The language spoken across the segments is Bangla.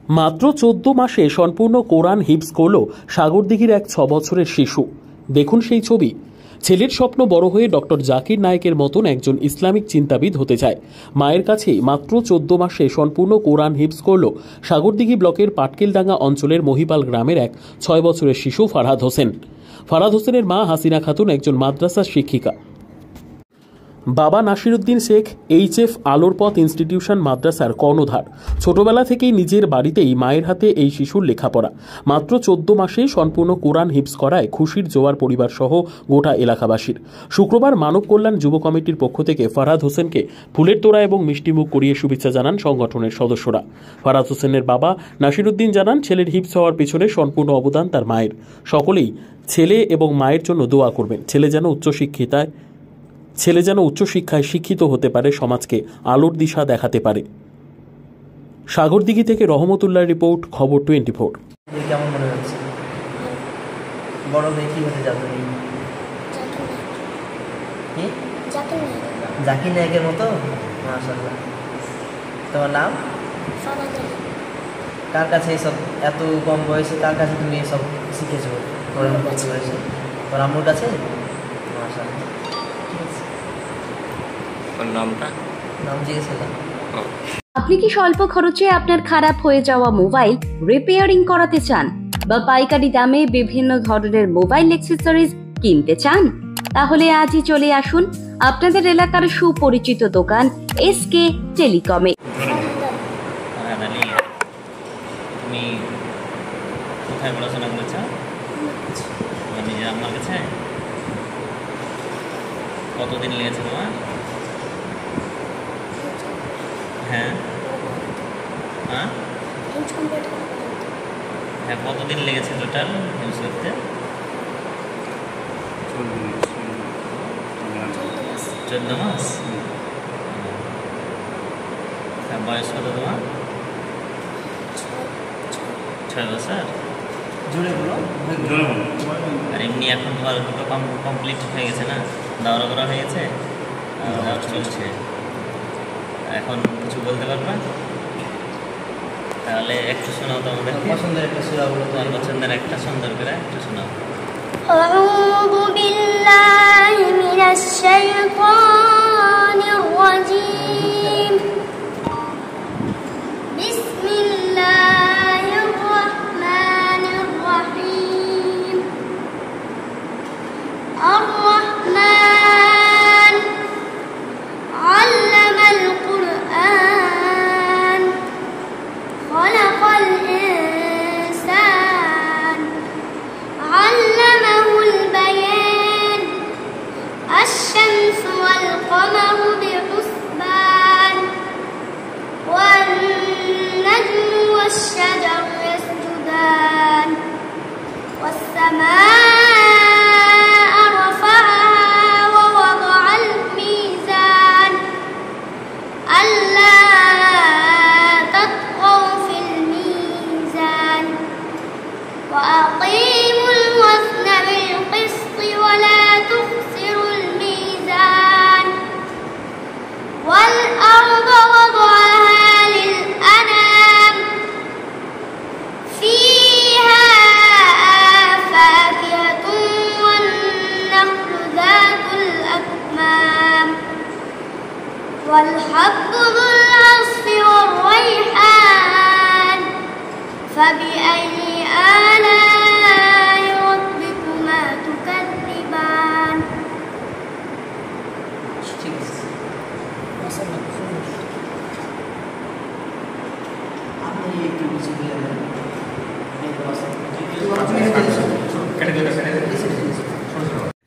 মাত্র 14 মাসে সম্পূর্ণ কোরআন হিফজ করল সাগরদিঘির এক 6 বছরের শিশু। দেখুন সেই ছবি। ছেলের স্বপ্ন বড় হয়ে ডক্টর জাকির নায়েকের মতন একজন ইসলামিক চিন্তাবিদ হতে চায়। মায়ের কাছে মাত্র 14 মাসে সম্পূর্ণ কোরআন হিফজ করল সাগরদিঘি ব্লকের পাটকেলডাঙ্গা অঞ্চলের মহিপাল গ্রামের এক 6 বছরের শিশু ফারহাদ হোসেন। ফারহাদ হোসেনের মা হাসিনা খাতুন একজন মাদ্রাসার শিক্ষিকা। বাবা নাসিরউদ্দিন শেখ HF আলোর পথ ইনস্টিটিউশন মাদ্রাসার কর্ণধার। ছোটবেলা থেকেই নিজের বাড়িতেই মায়ের হাতে এই শিশুর লেখাপড়া। মাত্র 14 মাসেই সম্পূর্ণ কোরআন হিফজ করায় খুশির জোয়ার পরিবার সহ গোটা এলাকাবাসীর। শুক্রবার মানব কল্যাণ যুব কমিটির পক্ষ থেকে ফারহাদ হোসেনকে ফুলের তোড়া এবং মিষ্টিমুখ করিয়ে শুভেচ্ছা জানান সংগঠনের সদস্যরা। ফারহাদ হোসেনের বাবা নাসিরউদ্দিন জানান, ছেলের হিফজ হওয়ার পেছনে সম্পূর্ণ অবদান তার মায়ের। সকলেই ছেলে এবং মায়ের জন্য দোয়া করবেন। ছেলে যেন উচ্চশিক্ষায় শিক্ষিত হতে পারে, সমাজকে আলোর দিশা দেখাতে পারে। সাগরদিঘি থেকে রহমতুল্লাহ রিপোর্ট, খবর 24। কেমন মনে হচ্ছে? বড় হয়ে কি হতে যাবে? জাকির নায়কের মতো? মাশাআল্লাহ। তোমার নাম? কার কাছে এসব এত কম বয়সে কার কাছে তুমি এসব শিখেছো? তোর আম্মুর কাছে? মাশাআল্লাহ। আপনি কি স্বল্প খরচে আপনার খারাপ হয়ে যাওয়া মোবাইল রিপেয়ারিং করাতে চান বা পাইকারি দামে বিভিন্ন ধরনের মোবাইল অ্যাক্সেসরিজ কিনতে চান? তাহলে আজই চলে আসুন আপনাদের এলাকার সুপরিচিত দোকান SK টেলিকমে। কতদিন লেগেছে তোমার? হ্যাঁ কতদিন লেগেছে টোটাল ইউজ করতে? 14 মাস। বয়স কত তোমার? 6 বছর। আর এমনি এখন তোমার দুটো কমপ্লিট হয়ে গেছে না? দাওয়া করা হয়ে গেছে, চলছে। এখন কিছু বলতে পারবে? তাহলে একটু শোনাও তো আমাদের পছন্দের একটা সূরা বলো। তোমার পছন্দের একটা সুন্দর করে একটু শোনাও। আউযু বিল্লাহি মিনাশ শাইতানির রাজীম। বিসমিল্লাহির রাহমানির রাহিম। আর-রাহমান আল্লামাল কুরআন খালাকাল ইনসান আল্লামাহুল বায়ান। আশ-শামসু ওয়াল কমারু বিহুসবান ওয়ান নাজমু ওয়াশ-শাজারু ইয়াসজুদান ওয়াস সামাআ وأقيموا الوزن بالقسط ولا تخسروا الميزان والأرض وضعها للأنام فيها فاكهة والنخل ذات الأكمام والحب ذو العصف والريحان فبأي آلاء ربكما تكذبان।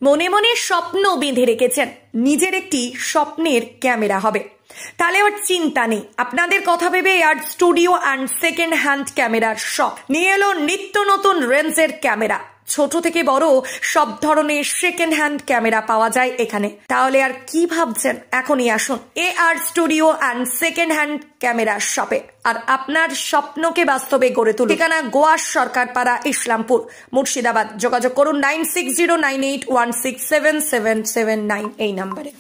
মনে মনে স্বপ্ন বেঁধে রেখেছেন নিজের একটি স্বপ্নের ক্যামেরা হবে, তাহলে আর চিন্তা নেই। আপনাদের কথা ভেবে art studio and second hand ক্যামেরার শপ নিয়ে এলো নিত্য নতুন রেঞ্জের ক্যামেরা। ছোট থেকে বড় সব ধরনের সেকেন্ড হ্যান্ড ক্যামেরা পাওয়া যায় এখানে। তাহলে আর কি ভাবছেন, এখনই আসুন AR studio and second hand camera শপে আর আপনার স্বপ্নকে বাস্তবে গড়ে তুলুন। ঠিকানা গোয়া সরকারপাড়া, ইসলামপুর, মুর্শিদাবাদ। যোগাযোগ করুন 960981677779 এই নম্বরে।